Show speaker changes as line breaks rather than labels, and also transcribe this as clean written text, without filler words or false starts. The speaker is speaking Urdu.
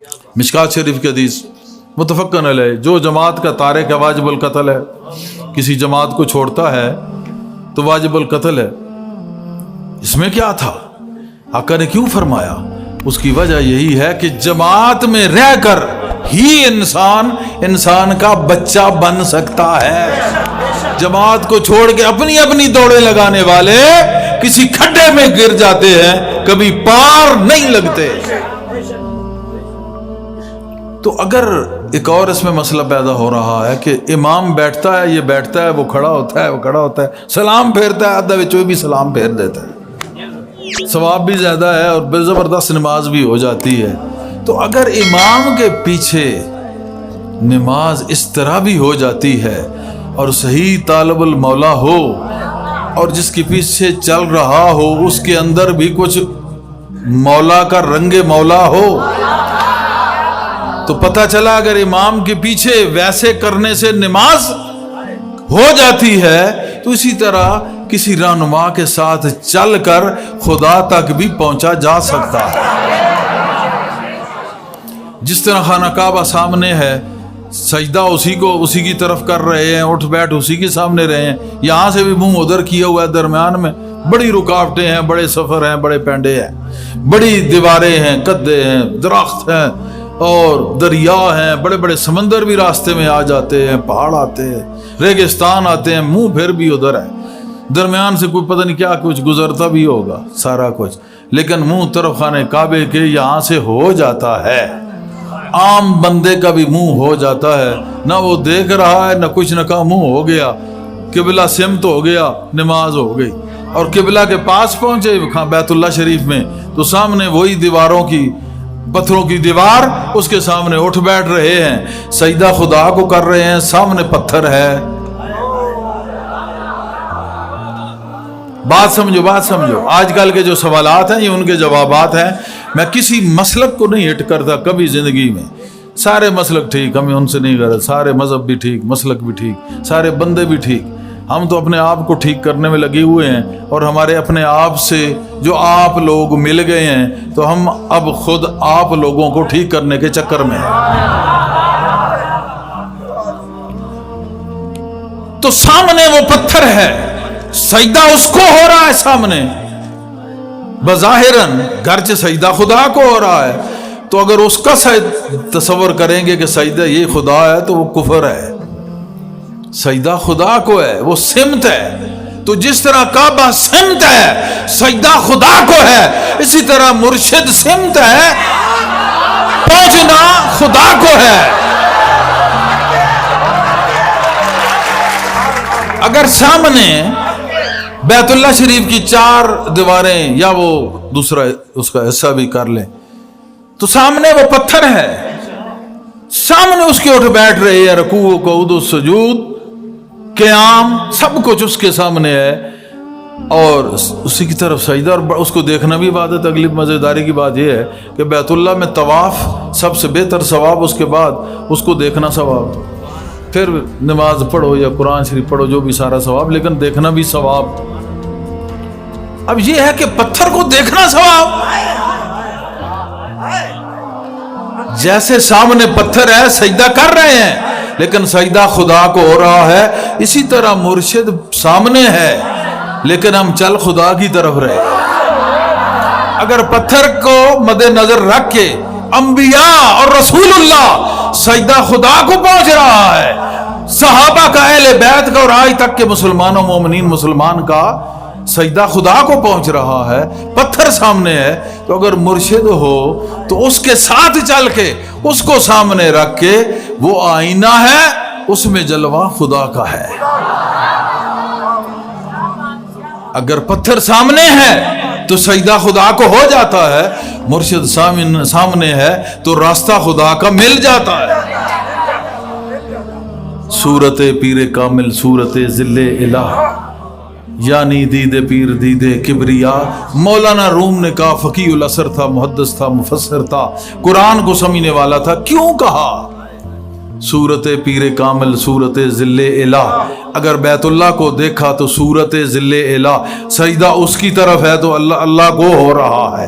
مشکات شریف کی حدیث متفقن علیہ، جو جماعت کا تارک ہے واجب القتل ہے، کسی جماعت کو چھوڑتا ہے تو واجب القتل ہے۔ اس میں کیا تھا؟ آقا نے کیوں فرمایا؟ اس کی وجہ یہی ہے کہ جماعت میں رہ کر ہی انسان کا بچہ بن سکتا ہے۔ جماعت کو چھوڑ کے اپنی اپنی دوڑیں لگانے والے کسی کھڈے میں گر جاتے ہیں، کبھی پار نہیں لگتے۔ تو اگر ایک اور اس میں مسئلہ پیدا ہو رہا ہے کہ امام بیٹھتا ہے، یہ بیٹھتا ہے، وہ کھڑا ہوتا ہے، وہ کھڑا ہوتا ہے، سلام پھیرتا ہے، آدھا وچوں بھی سلام پھیر دیتا ہے، ثواب بھی زیادہ ہے اور بے زبردست نماز بھی ہو جاتی ہے۔ تو اگر امام کے پیچھے نماز اس طرح بھی ہو جاتی ہے اور صحیح طالب المولا ہو اور جس کے پیچھے چل رہا ہو اس کے اندر بھی کچھ مولا کا رنگ مولا ہو، تو پتہ چلا اگر امام کے پیچھے ویسے کرنے سے نماز ہو جاتی ہے تو اسی طرح کسی رہنما کے ساتھ چل کر خدا تک بھی پہنچا جا سکتا ہے۔ جس طرح خانہ کعبہ سامنے ہے، سجدہ اسی کی طرف کر رہے ہیں، اٹھ بیٹھ اسی کے سامنے رہے ہیں، یہاں سے بھی منہ ادھر کیا ہوا ہے، درمیان میں بڑی رکاوٹیں ہیں، بڑے سفر ہیں، بڑے پینڈے ہیں، بڑی دیواریں ہیں، کدے ہیں، درخت ہیں اور دریا ہیں، بڑے بڑے سمندر بھی راستے میں آ جاتے ہیں، پہاڑ آتے ہیں، ریگستان آتے ہیں، منہ پھر بھی ادھر ہے، درمیان سے کوئی پتہ نہیں کیا کچھ گزرتا بھی ہوگا، سارا کچھ، لیکن منہ طرف خانہ کعبے کے یہاں سے ہو جاتا ہے۔ عام بندے کا بھی منہ ہو جاتا ہے، نہ وہ دیکھ رہا ہے نہ کچھ، نہ کہا منہ ہو گیا، قبلہ سمت ہو گیا، نماز ہو گئی، اور قبلہ کے پاس پہنچے بیت اللہ شریف میں تو سامنے وہی دیواروں کی، پتھروں کی دیوار، اس کے سامنے اٹھ بیٹھ رہے ہیں، سجدہ خدا کو کر رہے ہیں، سامنے پتھر ہے۔ بات سمجھو، آج کل کے جو سوالات ہیں یہ ان کے جوابات ہیں۔ میں کسی مسلک کو نہیں ہٹ کرتا کبھی زندگی میں، سارے مسلک ٹھیک، ہمیں ان سے نہیں غرض، سارے مذہب بھی ٹھیک، مسلک بھی ٹھیک، سارے بندے بھی ٹھیک، ہم تو اپنے آپ کو ٹھیک کرنے میں لگے ہوئے ہیں، اور ہمارے اپنے آپ سے جو آپ لوگ مل گئے ہیں تو ہم اب خود آپ لوگوں کو ٹھیک کرنے کے چکر میں ہیں۔ تو سامنے وہ پتھر ہے، سجدہ اس کو ہو رہا ہے سامنے، بظاہراً گرچہ سجدہ خدا کو ہو رہا ہے، تو اگر اس کا تصور کریں گے کہ سجدہ یہ خدا ہے تو وہ کفر ہے۔ سجدہ خدا کو ہے، وہ سمت ہے، تو جس طرح کعبہ سمت ہے، سجدہ خدا کو ہے، اسی طرح مرشد سمت ہے، پہنچنا خدا کو ہے۔ اگر سامنے بیت اللہ شریف کی 4 دیواریں یا وہ دوسرا اس کا حصہ بھی کر لیں تو سامنے وہ پتھر ہے، سامنے اس کے اٹھ بیٹھ رہے ہیں، رکوع قعود و سجود قیام سب کچھ اس کے سامنے ہے، اور اسی کی طرف سجدہ، اور اس کو دیکھنا بھی عبادت۔ اگلی مزیداری کی بات یہ ہے کہ بیت اللہ میں طواف سب سے بہتر ثواب، اس کے بعد اس کو دیکھنا ثواب، پھر نماز پڑھو یا قرآن شریف پڑھو جو بھی سارا ثواب، لیکن دیکھنا بھی ثواب۔ اب یہ ہے کہ پتھر کو دیکھنا ثواب، جیسے سامنے پتھر ہے سجدہ کر رہے ہیں لیکن سجدہ خدا کو ہو رہا ہے، اسی طرح مرشد سامنے ہے لیکن ہم چل خدا کی طرف رہے۔ اگر پتھر کو مد نظر رکھ کے انبیاء اور رسول اللہ سجدہ خدا کو پہنچ رہا ہے، صحابہ کا، اہل بیت کا، اور آج تک کے مسلمانوں مومنین مسلمان کا سجدہ خدا کو پہنچ رہا ہے، پتھر سامنے ہے، تو اگر مرشد ہو تو اس کے ساتھ چل کے اس کو سامنے رکھ کے، وہ آئینہ ہے، اس میں جلوہ خدا کا ہے۔ اگر پتھر سامنے ہے تو سجدہ خدا کو ہو جاتا ہے، مرشد سامنے ہے تو راستہ خدا کا مل جاتا ہے۔ صورت پیر کامل صورت ذل الہ، یعنی دید پیر دید کبریا۔ مولانا روم نے کہا فقیہ العصر تھا، محدث تھا، مفسر تھا، قرآن کو سمجھنے والا تھا، کیوں کہا صورت پیر کامل صورت ذل الہ؟ اگر بیت اللہ کو دیکھا تو صورت ذل الہ، سجدہ اس کی طرف ہے تو اللہ کو ہو رہا ہے،